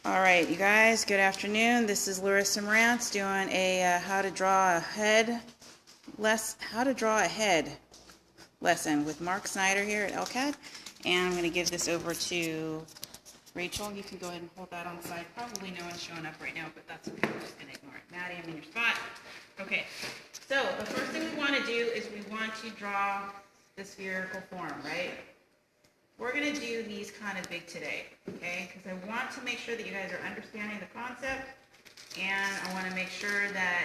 All right, you guys, good afternoon. This is Larissa Marantz doing a how to draw a head lesson with Mark Snyder here at LCAD. And I'm going to give this over to Rachel. You can go ahead and hold that on the side. Probably no one's showing up right now, but that's okay. We're just going to ignore it. Maddie, I'm in your spot. Okay, so the first thing we want to do is we want to draw the spherical form, right? We're going to do these kind of big today, okay? Because I want to make sure that you guys are understanding the concept, and I want to make sure that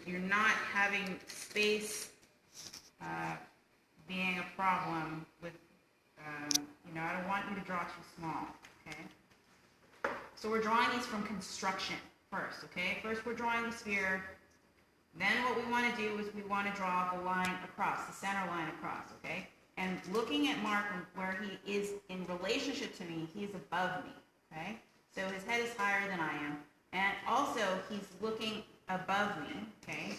you're not having space being a problem with, I don't want you to draw too small, okay? So we're drawing these from construction first, okay? First we're drawing the sphere. Then what we want to do is we want to draw the line across, the center line across, okay? And looking at Mark and where he is in relationship to me, he's above me, okay? So his head is higher than I am. And also, he's looking above me, okay?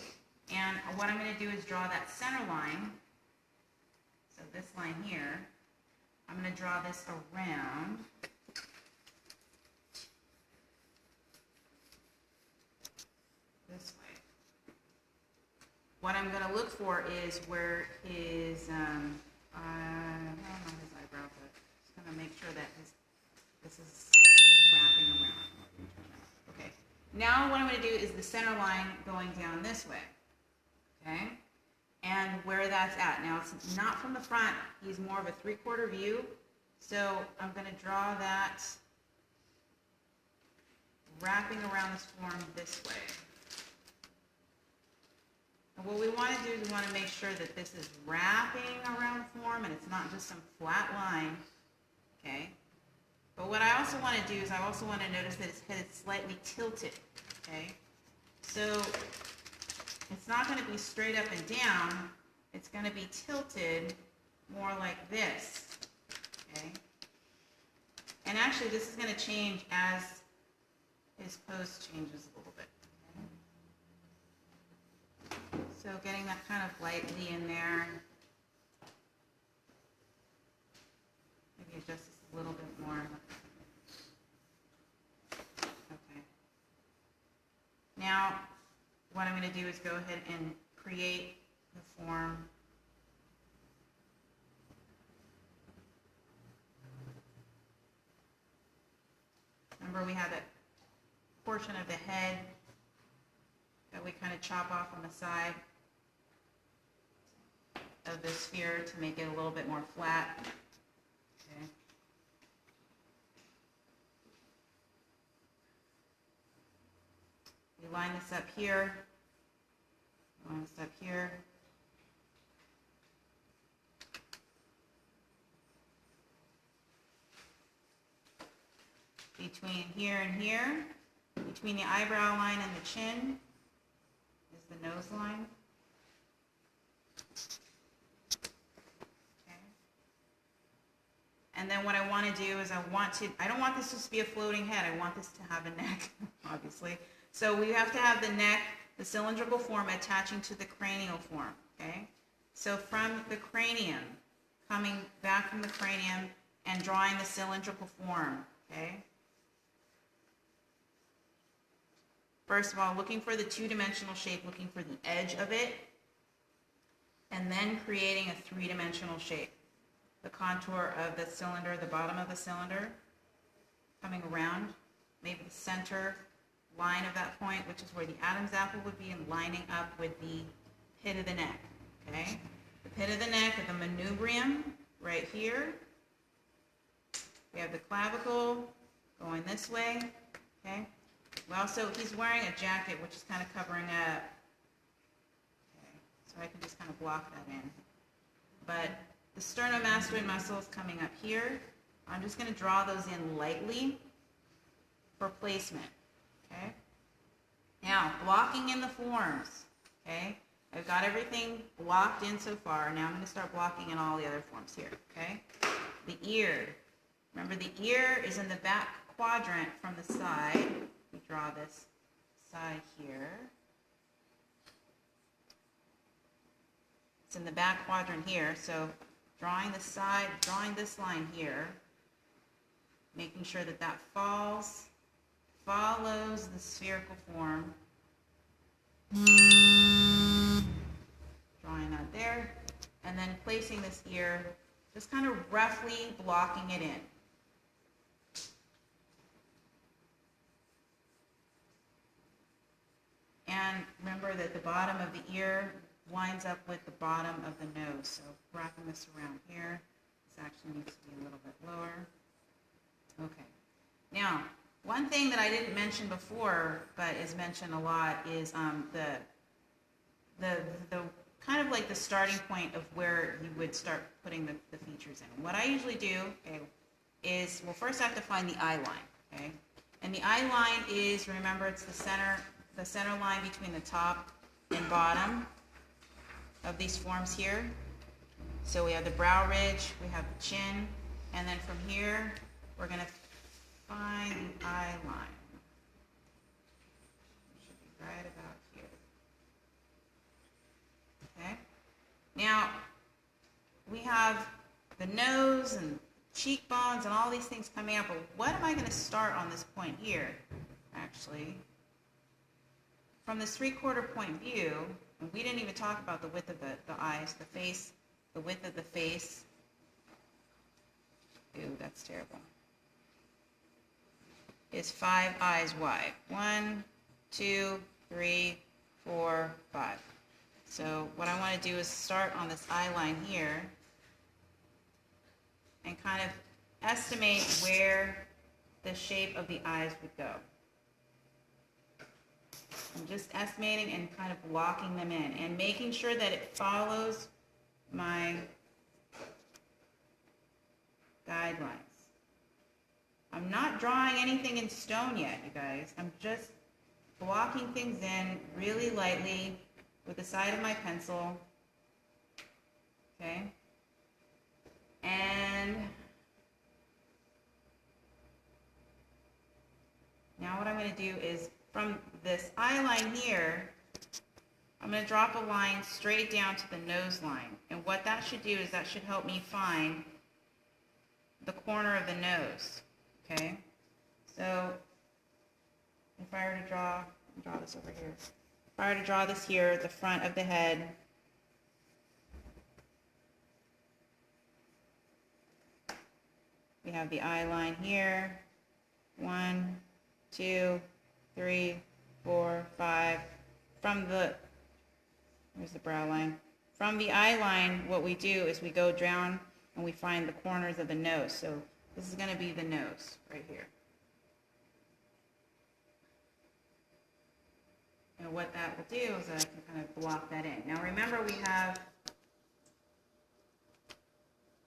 And what I'm going to do is draw that center line. So this line here, I'm going to draw this around. This way. What I'm going to look for is where his, not his eyebrow, but just going to make sure that this is wrapping around. Okay. Now what I'm going to do is the center line going down this way. Okay. And where that's at. Now it's not from the front. He's more of a 3/4 view. So I'm going to draw that wrapping around this form this way. And what we want to do is we want to make sure that this is wrapping around the form and it's not just some flat line, okay? But what I also want to do is I also want to notice that his head is slightly tilted, okay? So it's not going to be straight up and down. It's going to be tilted more like this, okay? And actually this is going to change as his pose changes a little bit. So getting that kind of lightly in there. Maybe adjust this a little bit more. Okay. Now, what I'm going to do is go ahead and create the form. Remember, we have that portion of the head that we kind of chop off on the side of the sphere to make it a little bit more flat. Okay. We line this up here. Line this up here. Between here and here, between the eyebrow line and the chin, is the nose line. Okay. And then what I want to do is I don't want this to just be a floating head. I want this to have a neck, obviously. So we have to have the neck, the cylindrical form attaching to the cranial form, okay? So from the cranium, coming back from the cranium and drawing the cylindrical form, okay? First of all, looking for the two-dimensional shape, looking for the edge of it, and then creating a three-dimensional shape. The contour of the cylinder, the bottom of the cylinder, coming around, maybe the center line of that point, which is where the Adam's apple would be, and lining up with the pit of the neck, okay? The pit of the neck, the manubrium, right here. We have the clavicle going this way, okay? Well, so he's wearing a jacket, which is kind of covering up. Okay, so I can just kind of block that in. But the sternomastoid muscle is coming up here. I'm just going to draw those in lightly for placement. Okay. Now, blocking in the forms. Okay. I've got everything blocked in so far. Now I'm going to start blocking in all the other forms here. Okay. The ear. Remember, the ear is in the back quadrant from the side. We draw this side here. It's in the back quadrant here, so drawing the side, drawing this line here, making sure that that falls follows the spherical form. Drawing that there, and then placing this ear, just kind of roughly blocking it in. And remember that the bottom of the ear lines up with the bottom of the nose. So wrapping this around here, this actually needs to be a little bit lower. Okay. Now, one thing that I didn't mention before, but is mentioned a lot, is the kind of like the starting point of where you would start putting the features in. What I usually do, okay, is, well, first I have to find the eye line, okay? And the eye line is, remember, it's the center line between the top and bottom of these forms here. So we have the brow ridge, we have the chin, and then from here, we're going to find the eye line. It should be right about here. Okay. Now, we have the nose and cheekbones and all these things coming up, but what am I going to start on this point here, actually? From this 3/4 point view, and we didn't even talk about the width of the eyes, the face, the width of the face. Ooh, that's terrible. Is 5 eyes wide. 1, 2, 3, 4, 5. So what I want to do is start on this eye line here and kind of estimate where the shape of the eyes would go. I'm just estimating and kind of blocking them in and making sure that it follows my guidelines. I'm not drawing anything in stone yet, you guys. I'm just blocking things in really lightly with the side of my pencil. Okay? And now what I'm going to do is, from this eye line here, I'm going to drop a line straight down to the nose line. And what that should do is that should help me find the corner of the nose. Okay? So if I were to draw this over here. If I were to draw this here, the front of the head, we have the eye line here. 1, 2, 3, 4, 5. Here's the brow line. From the eye line, what we do is we go down and we find the corners of the nose. So this is going to be the nose right here. And what that will do is I can kind of block that in. Now remember, we have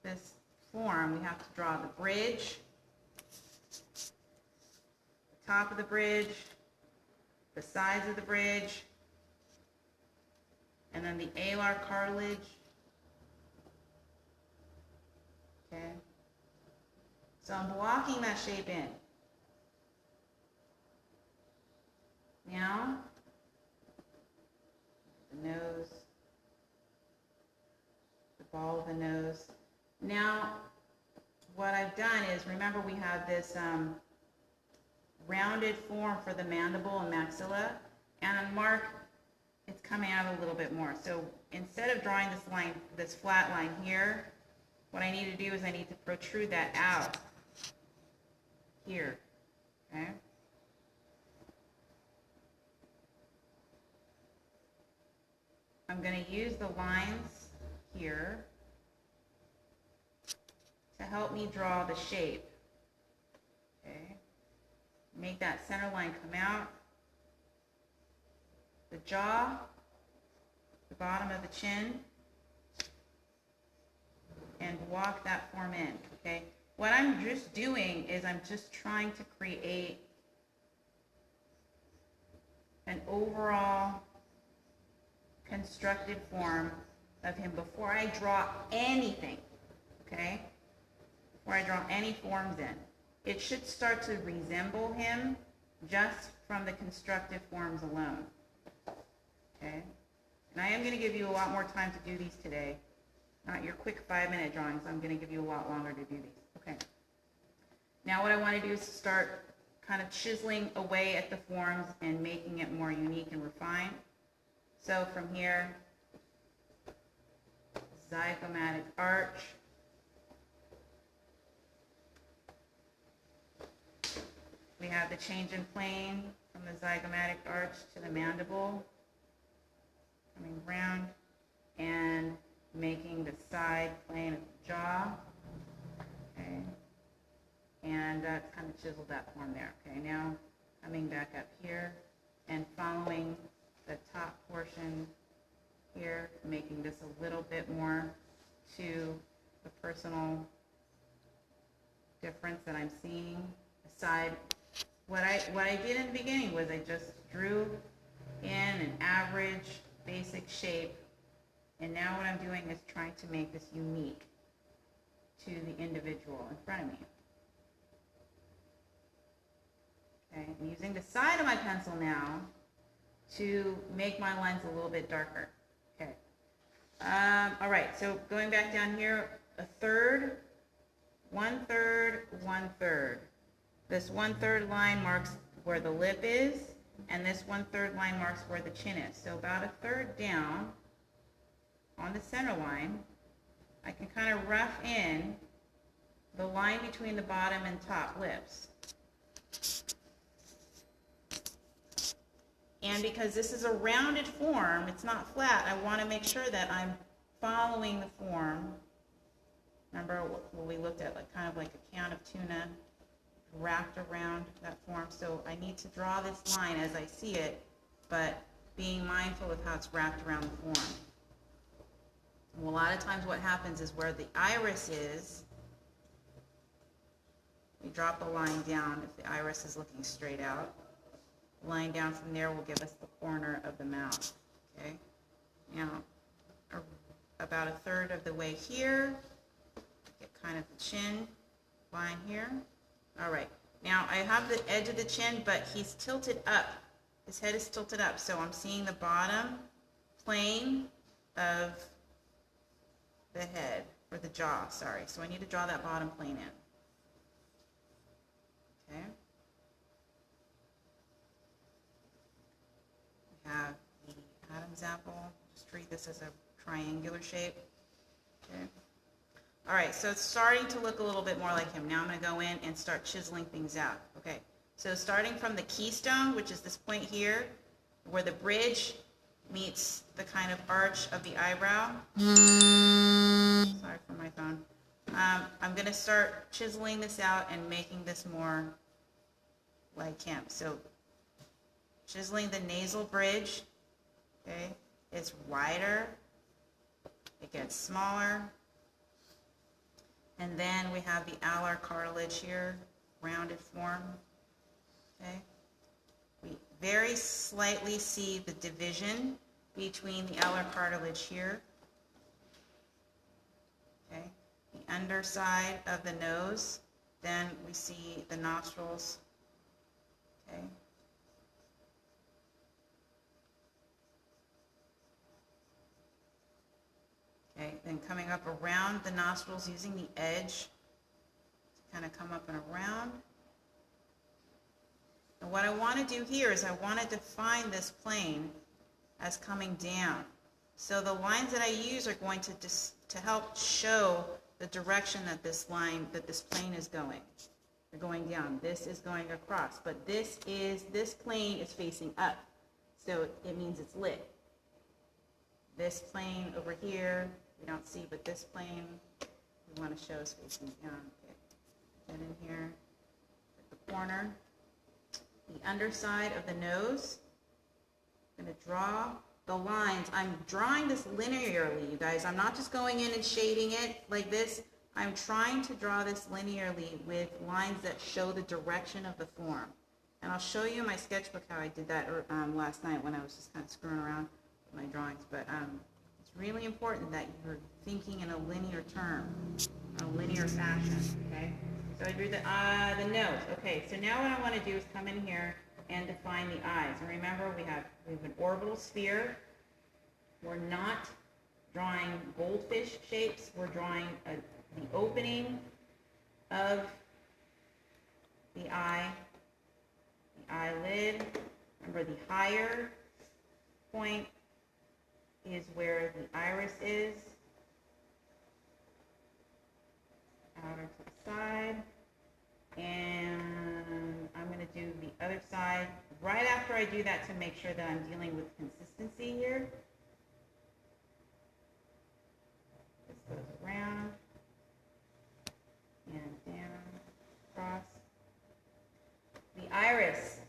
this form. We have to draw the bridge, the top of the bridge, the sides of the bridge, and then the alar cartilage. Okay. So I'm blocking that shape in. Now, the nose, the ball of the nose. Now, what I've done is, remember we have this rounded form for the mandible and maxilla, and on Mark, it's coming out a little bit more. So instead of drawing this line, this flat line here, what I need to do is I need to protrude that out here, okay? I'm going to use the lines here to help me draw the shape, okay? Make that center line come out. The jaw, the bottom of the chin, and walk that form in, okay? What I'm just doing is I'm just trying to create an overall constructed form of him before I draw anything, okay? Before I draw any forms in. It should start to resemble him just from the constructive forms alone, okay? And I am going to give you a lot more time to do these today. Not your quick 5-minute drawings. I'm going to give you a lot longer to do these. Okay. Now what I want to do is start kind of chiseling away at the forms and making it more unique and refined. So from here, zygomatic arch. We have the change in plane from the zygomatic arch to the mandible, coming round and making the side plane of the jaw. Okay. And kind of chiseled that form there. Okay, now coming back up here and following the top portion here, making this a little bit more to the personal difference that I'm seeing. Aside, what I did in the beginning was I just drew in an average basic shape, and now what I'm doing is trying to make this unique to the individual in front of me. Okay, I'm using the side of my pencil now to make my lines a little bit darker. Okay. All right, so going back down here, a third, 1/3, 1/3. This 1/3 line marks where the lip is, and this 1/3 line marks where the chin is. So about a third down on the center line, I can kind of rough in the line between the bottom and top lips. And because this is a rounded form, it's not flat, I want to make sure that I'm following the form. Remember what we looked at, like kind of like a can of tuna wrapped around that form. So I need to draw this line as I see it, but being mindful of how it's wrapped around the form. Well, a lot of times what happens is where the iris is, we drop the line down if the iris is looking straight out. Line down from there will give us the corner of the mouth. Okay, now about a third of the way here, get kind of the chin line here. All right, now I have the edge of the chin, but he's tilted up. His head is tilted up, so I'm seeing the bottom plane of the head, or the jaw, sorry. So I need to draw that bottom plane in. Okay. Have the Adam's apple. Just treat this as a triangular shape. Okay. All right, so it's starting to look a little bit more like him. Now I'm going to go in and start chiseling things out. Okay, so starting from the keystone, which is this point here, where the bridge meets the kind of arch of the eyebrow. Sorry for my phone. I'm going to start chiseling this out and making this more like him. So chiseling the nasal bridge, okay, it's wider, it gets smaller, and then we have the alar cartilage here, rounded form, okay. We very slightly see the division between the alar cartilage here, okay. The underside of the nose, then we see the nostrils, okay. Okay, then coming up around the nostrils using the edge to kind of come up and around. And what I want to do here is I want to define this plane as coming down. So the lines that I use are going to help show the direction that this plane is going. They're going down. This is going across, but this plane is facing up. So it means it's lit. This plane over here, we don't see, but this plane we want to show is facing down. Okay. Get in here at the corner. The underside of the nose. I'm going to draw the lines. I'm drawing this linearly, you guys. I'm not just going in and shading it like this. I'm trying to draw this linearly with lines that show the direction of the form. And I'll show you in my sketchbook how I did that last night when I was just kind of screwing around with my drawings. But it's really important that you're thinking in a linear term, a linear fashion, okay? So I drew the nose. Okay, so now what I want to do is come in here and define the eyes. And remember, we have an orbital sphere. We're not drawing goldfish shapes. We're drawing the opening of the eye Remember, the higher point is where the iris is. Outer to the side. And I'm going to do the other side right after I do that to make sure that I'm dealing with consistency here. This goes around and down, across. The iris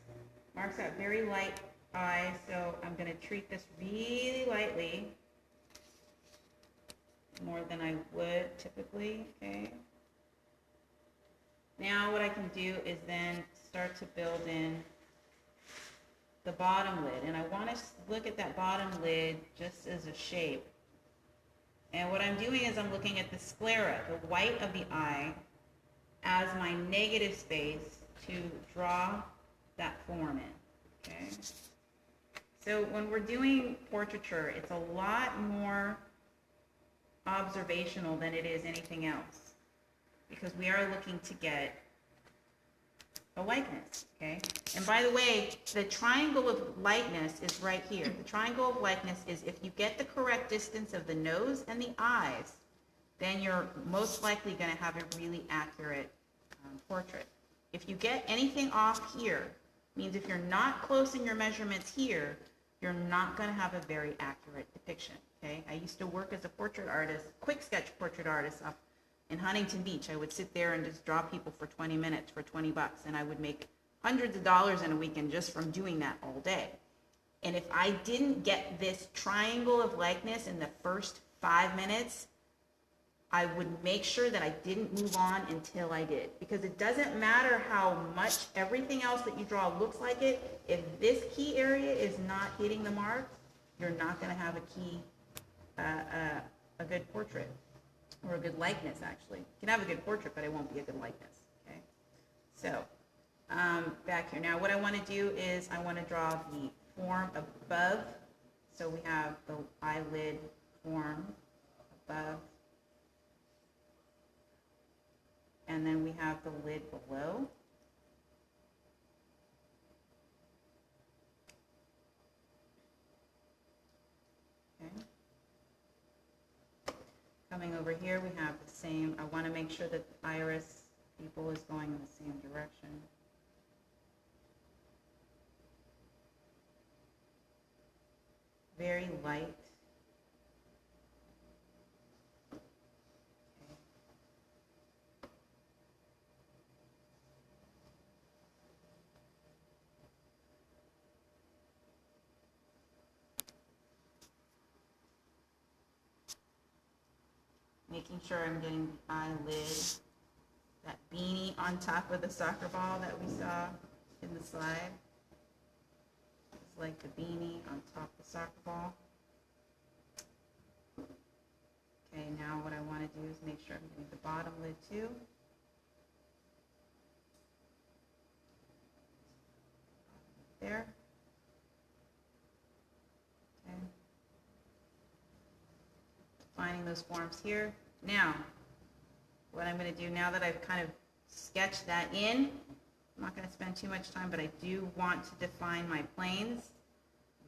marks out very light eye, so I'm going to treat this really lightly, more than I would typically, okay? Now what I can do is then start to build in the bottom lid, and I want to look at that bottom lid just as a shape. And what I'm doing is I'm looking at the sclera, the white of the eye, as my negative space to draw that form in, okay? So when we're doing portraiture, it's a lot more observational than it is anything else, because we are looking to get a likeness, okay? And by the way, the triangle of likeness is right here. The triangle of likeness is if you get the correct distance of the nose and the eyes, then you're most likely going to have a really accurate portrait. If you get anything off here, means if you're not close in your measurements here, you're not going to have a very accurate depiction, okay? I used to work as a portrait artist, quick sketch portrait artist up in Huntington Beach. I would sit there and just draw people for 20 minutes for $20, and I would make hundreds of dollars in a weekend just from doing that all day. And if I didn't get this triangle of likeness in the first 5 minutes, I would make sure that I didn't move on until I did. Because it doesn't matter how much everything else that you draw looks like it, if this key area is not hitting the mark, you're not going to have a good portrait. Or a good likeness, actually. You can have a good portrait, but it won't be a good likeness, okay? So, back here. Now, what I want to do is I want to draw the form above. So we have the eyelid form above. And then we have the lid below. Okay. Coming over here, we have the same. I want to make sure that the iris pupil is going in the same direction. Very light. Making sure I'm getting the eyelid, that beanie on top of the soccer ball that we saw in the slide. It's like the beanie on top of the soccer ball. Okay, now what I want to do is make sure I'm getting the bottom lid too. There. Okay. Finding those forms here. Now, what I'm going to do now that I've kind of sketched that in, I'm not going to spend too much time, but I do want to define my planes.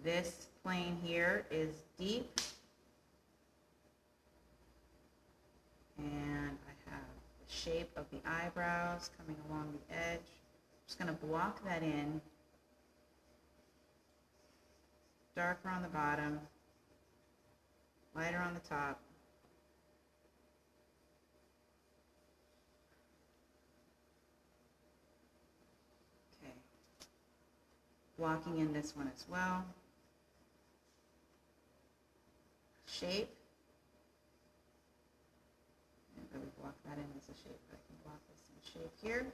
This plane here is deep, and I have the shape of the eyebrows coming along the edge. I'm just going to block that in, darker on the bottom, lighter on the top. Okay. Blocking in this one as well. Shape. I didn't really block that in as a shape, but I can block this in shape here.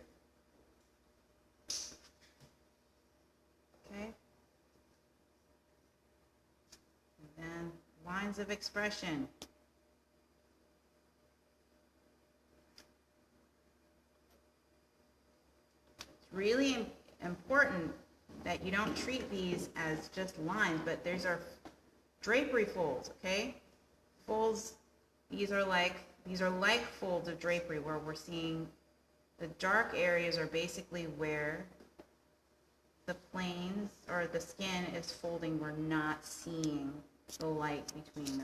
Okay. And then lines of expression. It's really important that you don't treat these as just lines, but these are drapery folds, okay? Folds, these are like folds of drapery where we're seeing the dark areas are basically where the planes or the skin is folding, we're not seeing the light between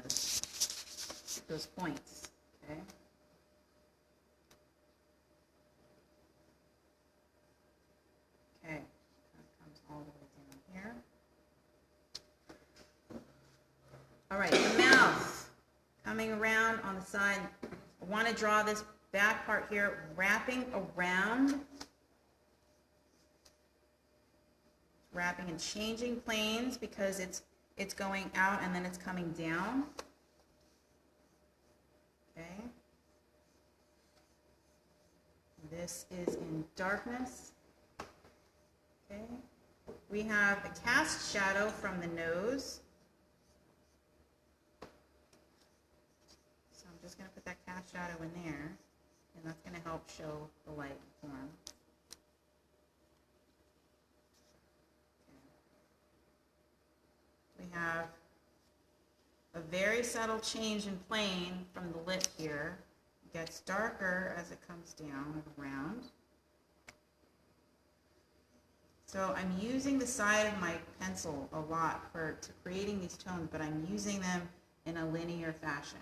those points. Okay. Okay, that comes all the way down here. All right, the mouth coming around on the side. I want to draw this back part here, wrapping around, wrapping and changing planes because it's going out and then it's coming down. Okay. This is in darkness. Okay. We have a cast shadow from the nose. So I'm just going to put that cast shadow in there, and that's going to help show the light form. Okay. We have a very subtle change in plane from the lip here. It gets darker as it comes down and around. So I'm using the side of my pencil a lot to creating these tones, but I'm using them in a linear fashion.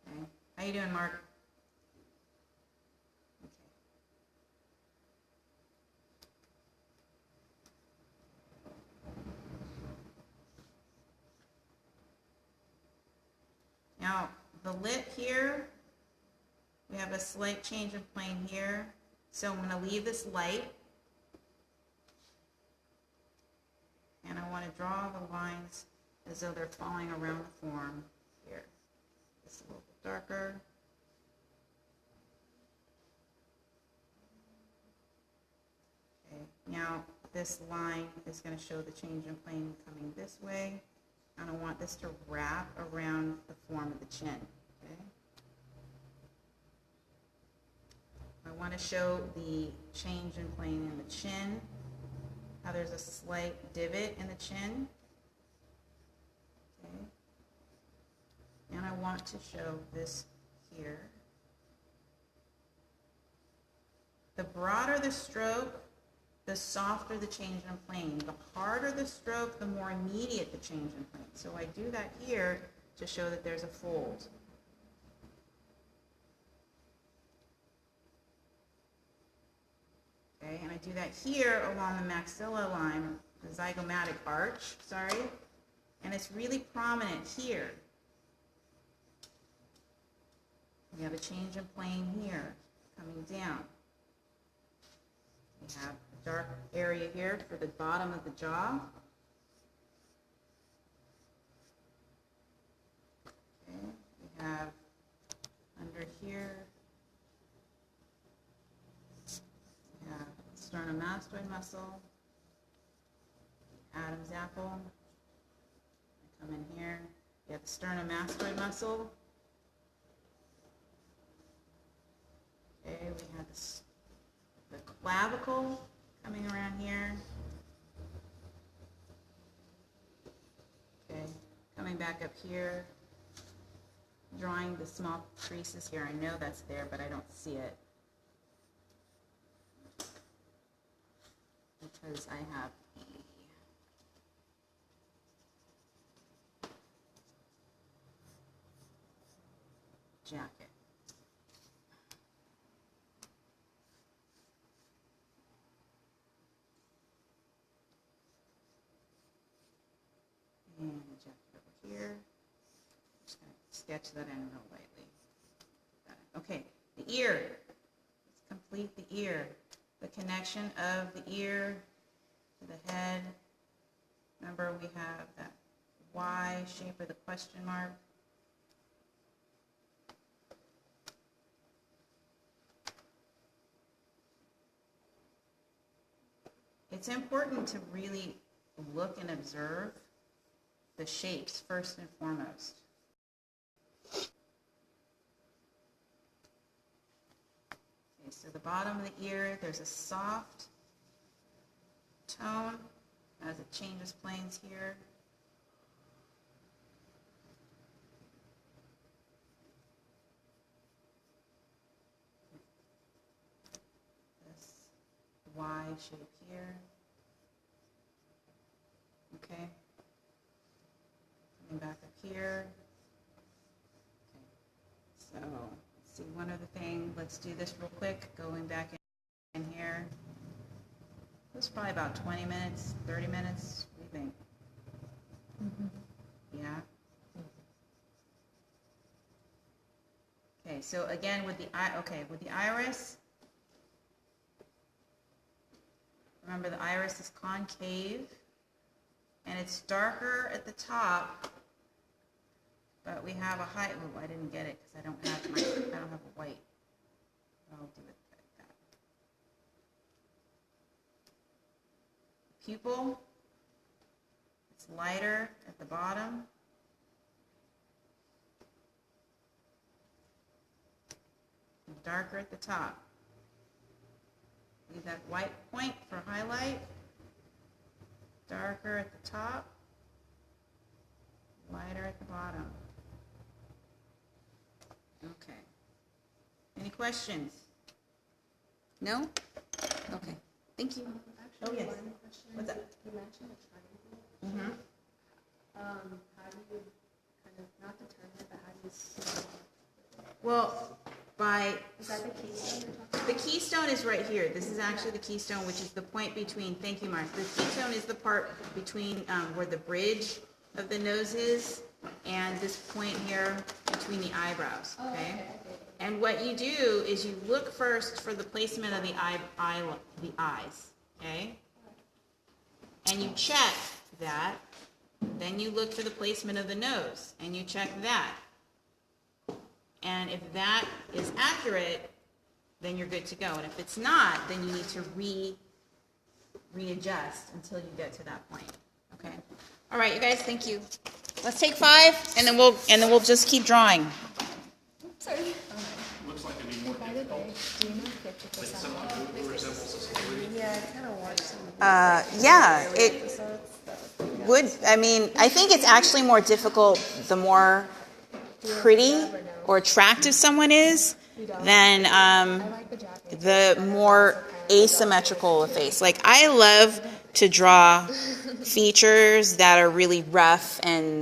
Okay. How you doing, Mark? Okay. Now, the lip here, we have a slight change of plane here. So I'm going to leave this light, and I want to draw the lines as though they're falling around the form here. This a little bit darker. Okay, now this line is going to show the change in plane coming this way, and I want this to wrap around the form of the chin. Okay. I want to show the change in plane in the chin, how there's a slight divot in the chin. Okay. And I want to show this here. The broader the stroke, the softer the change in plane. The harder the stroke, the more immediate the change in plane. So I do that here to show that there's a fold. Okay, and I do that here along the maxilla line, the zygomatic arch, and it's really prominent here. We have a change in plane here, coming down. We have a dark area here for the bottom of the jaw. Okay, we have under here, we have sternomastoid muscle, Adam's apple. I come in here, we have the sternomastoid muscle. Okay, we have the clavicle coming around here. Okay, coming back up here, drawing the small creases here. I know that's there, but I don't see it because I have a jacket. And the jacket over here. Just going to sketch that in real lightly. Okay, the ear. Let's complete the ear. The connection of the ear to the head. Remember, we have that Y shape or the question mark. It's important to really look and observe the shapes first and foremost. Okay, so the bottom of the ear, there's a soft tone as it changes planes here. This Y shape here. Okay. Coming back up here. Okay. So, let's see one other thing. Let's do this real quick. Going back in here. It was probably about 20 minutes, 30 minutes. What do you think? Yeah. Okay, so again with the iris, remember the iris is concave and it's darker at the top, but we have a high. Oh, I didn't get it because I don't have a white. I'll do it like that. Pupil, it's lighter at the bottom. Darker at the top. Leave that white point for highlight. Darker at the top. Lighter at the bottom. Okay. Any questions? No? Okay. Thank you. Actually, yes. One question. What's that? You mentioned a triangle. How do you kind of not determine it, but how do you see it? Well, Is that the keystone you're talking about? the keystone is right here. This is actually the keystone, which is the point between, thank you, Mark. The keystone is the part between where the bridge of the nose is and this point here between the eyebrows, okay? And what you do is you look first for the placement of the eyes, okay? And you check that. Then you look for the placement of the nose, and you check that. And if that is accurate, then you're good to go. And if it's not, then you need to readjust until you get to that point. Okay. All right, you guys. Thank you. Let's take 5, and then we'll just keep drawing. Sorry. Looks like it'd be more By the difficult. way, do you know 50%? Like someone who resembles a celebrity. Yeah, I kind of watched some Yeah, it episodes. would. I mean, I think it's actually more difficult the more pretty or attractive someone is than I like the Japanese. the more asymmetrical a face. Like, I love to draw features that are really rough and